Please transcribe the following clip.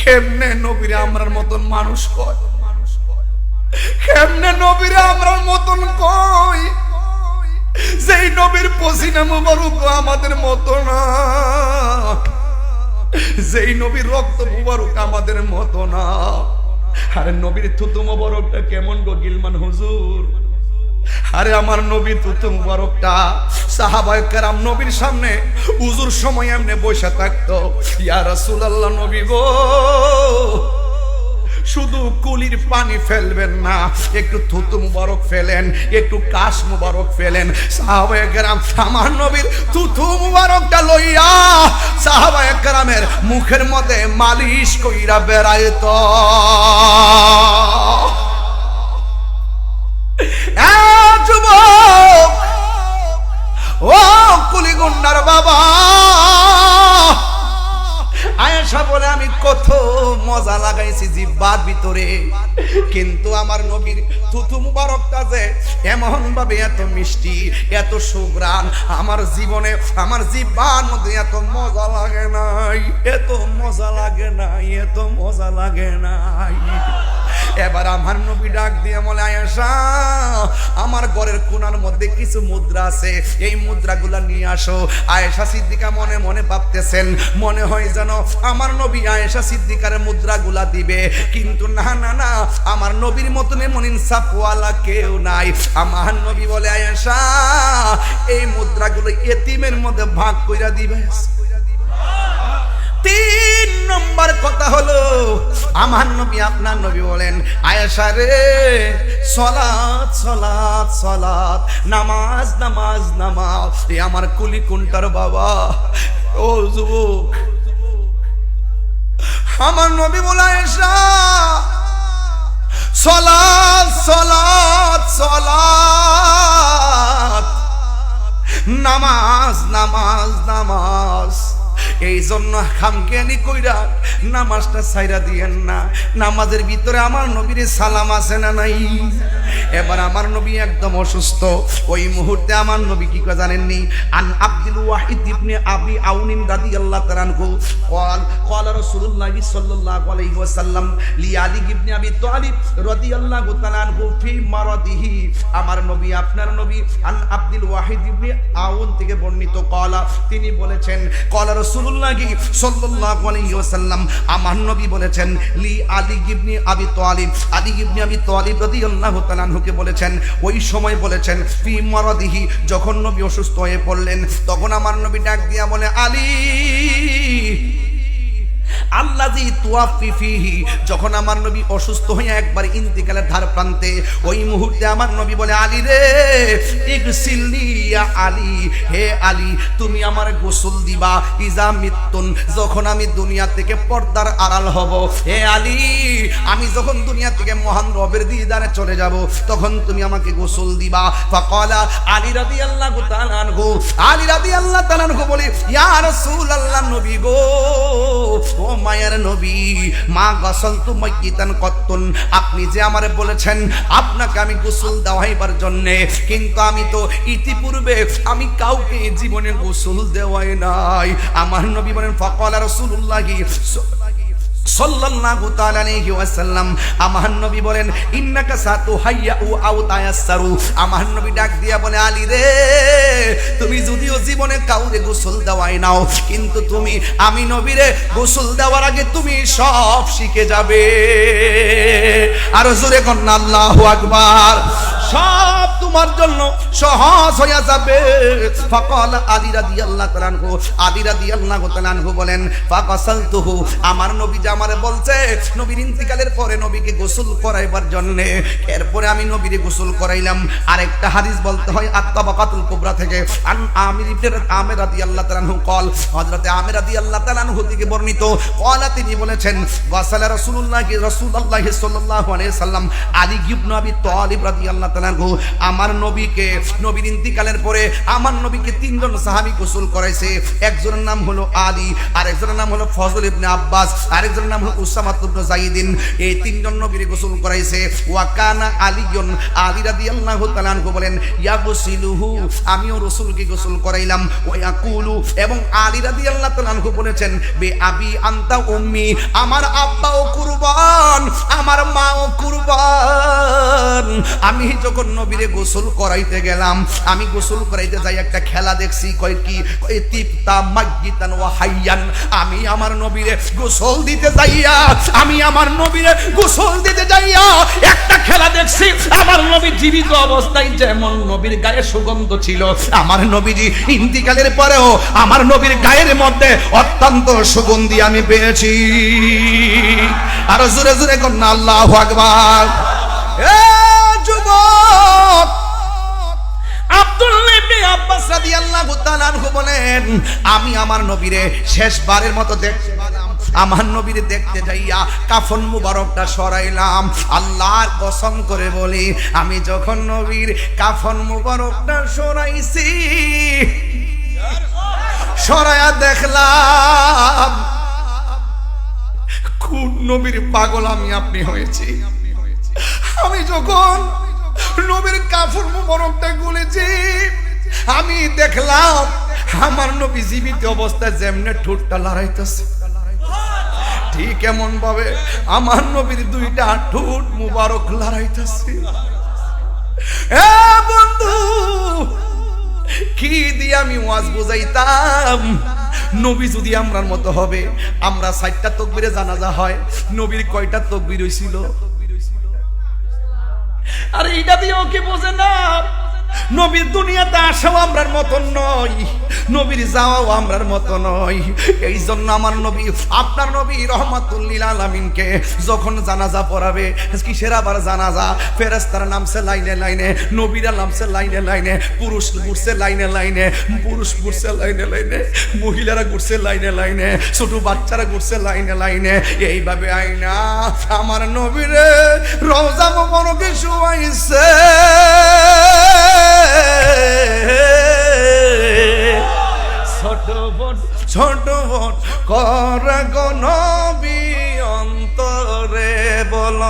কেমনে নবীরে আমরার মতন মানুষ কয়, কেমনে নবীরে আমরার মতন কই, যেই নবীর পসিনা মুবারক আমাদের মত না, যেই নবীর রক্ত মুবারক আমাদের মত না। আরে নবীর থুতু মুবারকটা কেমন গো গিলমান হুজুর? আরে আমার নবী থুতু মুবারকটা সাহাবায়ে কেরাম নবীর সামনে হুজুর সময় এমনি বসে থাকতো, ইয়া রাসূলুল্লাহ নবী গো শুধু কুলির পানি ফেলবেন না, একটু থুতু মুবারক ফেলেন, একটু কাশ মুবারক ফেলেন। সাহাবায়ে কেরাম আমার নবীর থুতু মুবারকটা লইয়া সাহাবায়ে কেরামের মুখের মধ্যে মালিশ কইরা বেড়াইতো। যুবক ও কুলিগুন্ডার বাবা, আয়েশা বলে আমি কত মজা লাগাইছি জিহ্বার ভিতরে, কিন্তু আমার নবীর থুতু মুবারকটা যে এমন ভাবে এত মিষ্টি, এত সুঘ্রাণ, আমার জীবনে আমার জিহ্বার মধ্যে এত মজা লাগে নাই, এত মজা লাগে নাই, এত মজা লাগে নাই। এবার আমার নবী ডাক দিয়ে বলে আয়েশা আমার ঘরের কোণার মধ্যে কিছু মুদ্রা আছে, এই মুদ্রাগুলা নিয়ে আসো। আয়েশা সিদ্দিকা মনে মনে ভাবতেছেন মনে হয় যেন আমার নবী আয়েশা সিদ্দিকার মুদ্রাগুলা দিবে, কিন্তু না না না, আমার নবীর মতন এমন ইনসাফওয়ালা কেউ নাই। আমার নবী বলে আয়েশা এই মুদ্রাগুলো এতিমের মধ্যে ভাগ কইরা দিবে। তিন নম্বর কথা হলো আমার নবী আপনার নবী বলেন আয়েশা রে সালাত সালাত সালাত, নামাজ নামাজ নামাজ। এই আমার কুলি কুন্টার বাবা ও যুবক, আমার নবী বলে আয়েশা সালাত সালাত সালাত, নামাজ নামাজ নামাজ। এই জন্য খামখেয়ালি কইরা নামাজটা ছাইরা দিয়েন না। নামাজের ভিতরে আমার নবীর সালাম আছে না নাই? এবার আমার নবী একদম অসুস্থ, ওই মুহূর্তে আমার নবী কি করে জানেননি? আন আব্দুল ওয়াহিদ ইবনে আবি আউনিন রাদিয়াল্লাহু তাআলা আনহু قال রাসূলুল্লাহ সাল্লাল্লাহু আলাইহি ওয়াসাল্লাম লি আলী ইবনে আবি তালিব রাদিয়াল্লাহু তাআলা আনহু ফি মারাদিহি। আমার নবী আপনার নবী আন আব্দুল ওয়াহিদ ইবনে আউন থেকে বর্ণিত قال তিনি বলেছেন قال রাসূলুল্লাহ সাল্লাল্লাহু আলাইহি ওয়াসাল্লাম আমার নবী বলেছেন লি আলী ইবনে আবি তালিব, আলী ইবনে আবি তালিব রাদিয়াল্লাহু তাআলা আনহুকে বলেছেন, ওই সময় বলেছেন ফি মারাদিহি, যখন নবী অসুস্থ হয়ে পড়লেন তখন আমার নবী ডাক দিয়া বলে আলী আল্লাযী তুওয়াফি ফিহি, যখন আমার নবী অসুস্থ হয়ে একবার ইন্তিকালের ধার প্রান্তে, ওই মুহূর্তে আমার নবী বলে আলী রে ইগসিলনি ইয়া আলী, হে আলী তুমি আমার গোসল দিবা, ইজা মিতুন, যখন আমি দুনিয়া থেকে পর্দার আড়াল হব, হে আলী আমি যখন দুনিয়া থেকে মহান রবের দিদারে চলে যাব তখন তুমি আমাকে গোসল দিবা। ফাকালা আলী রাদিয়াল্লাহু তাআলা আনহু, আলী রাদিয়াল্লাহু তাআলা আনহু বলে ইয়া রাসূলুল্লাহ নবী গো, ও মায়ের নবী, মা গাসালতু মাইয়িতান কত্তুন, আপনি যে আমারে বলেছেন আপনাকে আমি গোসল দেওয়াইবার জন্য, কিন্তু আমি তো ইতিপূর্বে আমি কাউকে জীবনে গোসল দেওয়াই নাই। আমার নবী বলেন ফাকালা রাসূলুল্লাহি সাল্লাল্লাহু তাআলা আলাইহি ওয়াসাল্লাম, আমার নবী বলেন ইন্নাকা সাতুহাইয়াউ আও তায়াসসারু, আমার নবী ডাক দিয়া বলে আলী রে তুমি যদিও জীবনে কাউরে গোসল দেওয়াই নাও, কিন্তু তুমি আমি নবীরে গোসল দেওয়ার আগে তুমি সব শিখে যাবে। আর জোরে কন্না আল্লাহু আকবার, সব তোমার জন্য সহজ হয়ে যাবে। ফাকালা আলী রাদিয়াল্লাহু তাআলা আনহু, আলী রাদিয়াল্লাহু তাআলা আনহু বলেন ফাকাসালতুহু, আমার নবী যে আমারে বলছে নবীর ইন্তিকালের পরে নবীকে গোসল করাইবার জন্য, এরপরে আমি নবীরে গোসল করাইলাম। আরেকটা হাদিস বলতে হয় আত-তাবাকাতুল কুবরা থেকে আন আমির ইবনে আমির রাদিয়াল্লাহু তাআলা আনহু قال, হযরত আমির রাদিয়াল্লাহু তাআলা আনহু থেকে বর্ণিত قال তিনি বলেছেন ওয়াসালা রাসূলুল্লাহ সাল্লাল্লাহু আলাইহি ওয়াসাল্লাম আলী ইবনে আবি তালিব রাদিয়াল্লাহু তাআলা আনহু, আমার নবীকে, নবীর ইন্তিকালের পরে আমার নবীকে তিনজন সাহাবী গোসল করাইছে। একজনের নাম হলো আলী, আরেকজনের নাম হলো ফজল ইবনে আব্বাস, আরেকজনের নাম হলো উসামা ইবনে যায়েদিন। এই তিনজন নবীর গোসল করাইছে। ওয়া কানা আলীয়ুন, আলী রাদিয়াল্লাহু তাআলা আনহু বলেন ইয়াগসিলুহু, আমিও রাসূলকে গোসল করাইলাম। ওয়া ইয়াকুলু, এবং আলী রাদিয়াল্লাহু তাআলা আনহু বলেছেন বে আবি আনতা উম্মি, আমার আব্বাও কুরবান, আমার মাও কুরবান। আমি যখন নবীরে গোসল করাইতে গেলাম, আমি গোসল করাইতে যাই একটা খেলা দেখছি, কয় কি, কয় তিপ্তা মাগিতান ওয়া হাইয়ান। আমি আমার নবীরে গোসল দিতে যাইয়া, আমি আমার নবীরে গোসল দিতে যাইয়া একটা খেলা দেখছি। আমার নবী জীবিত অবস্থায় যেমন নবীর গায়ে সুগন্ধ ছিল, আমার নবীজি ইন্তিকালের পরেও আমার নবীর গায়ের মধ্যে অত্যন্ত সুগন্ধি আমি পেয়েছি। আর জোরে জোরে কন্যা আল্লাহু আকবার। এ যুবক, আব্দুল্লাহ ইবনে আব্বাস রাদিয়াল্লাহু তাআলা আনহু বলেন আমি আমার নবীরে শেষবারের মতো দেখতে পেলাম। আমার নবীরে দেখতে যাইয়া কাফন মুবারকটা সরাইলাম। আল্লাহর কসম করে বলি, আমি যখন নবীর কাফন মুবারকটা সরাইছি, সরাইয়া দেখলাম কোন নবীর পাগল আমি আপনি হয়েছি। আমি যখন নবীর কাফন মুবারকটা খুলেছি, আমি দেখলাম আমার নবী জীবিত অবস্থায় যেমনে ঠোঁটটা লড়াইতেছে, ঠিক এমন ভাবে আমার নবীর দুইটা ঠোঁট মুবারক লড়াইতেছে। এ বন্ধু, কি দিয়ে আমি ওয়াজ বুঝাইতাম? নবী যদি আমরার মতো হবে, আমরা ৬০টা তাকবীরে জানাজা হয়, নবীর কয়টা তাকবীর হইছিল? আরে এটা দিয়েও কি বোঝে না? নবীর দুনিয়াতে আসাও আমরার মতন নয়, নবীর যাওয়াও আমরার মতো নয়। এই জন্য আমার নবী, আপনার নবী রহমাতুল লিল আলামিনকে যখন জানাজা পড়াবে, কিসের আবার জানাজা? ফেরেশতারা নামছে লাইনে লাইনে, নবীরা নামছে লাইনে লাইনে, পুরুষ ঘুরছে লাইনে লাইনে, পুরুষ ঘুরছে লাইনে লাইনে, মহিলারা ঘুরছে লাইনে লাইনে, ছোট বাচ্চারা ঘুরছে লাইনে লাইনে। এইভাবে আইনা আমার নবীরে রওজা মুবারকে শুয়াইছে। ছোট ছোট কর গো নবী অন্তরে বল।